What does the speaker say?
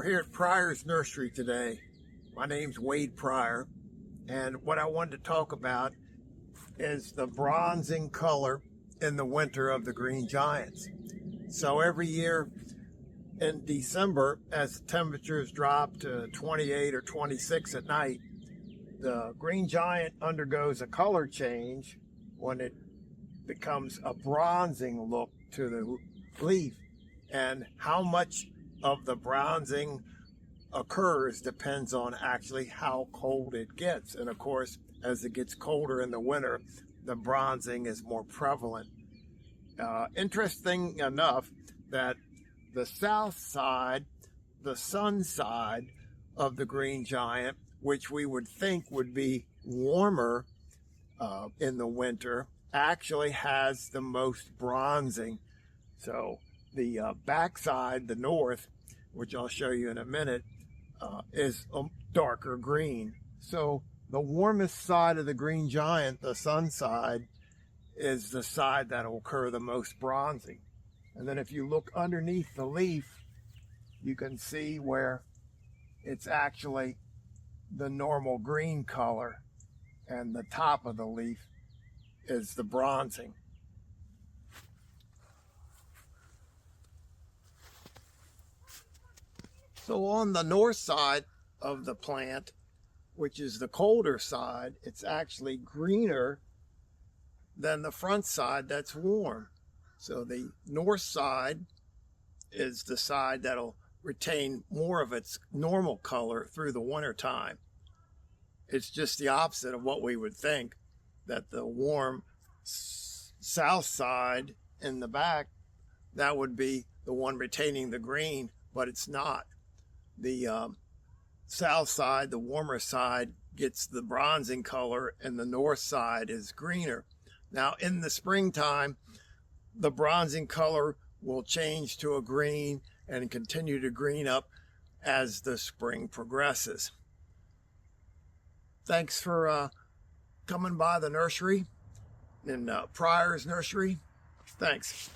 We're here at Pryor's Nursery today. My name's Wade Pryor, and what I wanted to talk about is the bronzing color in the winter of the green giants. So every year in December, as the temperatures drop to 28 or 26 at night, the green giant undergoes a color change when it becomes a bronzing look to the leaf. And how much of the bronzing occurs depends on actually how cold it gets. And of course, as it gets colder in the winter, the bronzing is more prevalent. Interesting enough that the south side, the sun side of the green giant, which we would think would be warmer in the winter, actually has the most bronzing. So the backside, the north, which I'll show you in a minute, is a darker green. So the warmest side of the green giant, the sun side, is the side that will occur the most bronzing. And then if you look underneath the leaf, you can see where it's actually the normal green color, and the top of the leaf is the bronzing. So on the north side of the plant, which is the colder side, it's actually greener than the front side that's warm. So the north side is the side that'll retain more of its normal color through the winter time. It's just the opposite of what we would think, that the warm south side in the back, that would be the one retaining the green, but it's not. The south side, the warmer side, gets the bronzing color, and the north side is greener. Now in the springtime, the bronzing color will change to a green and continue to green up as the spring progresses. Thanks for coming by the nursery in Pryor's Nursery. Thanks.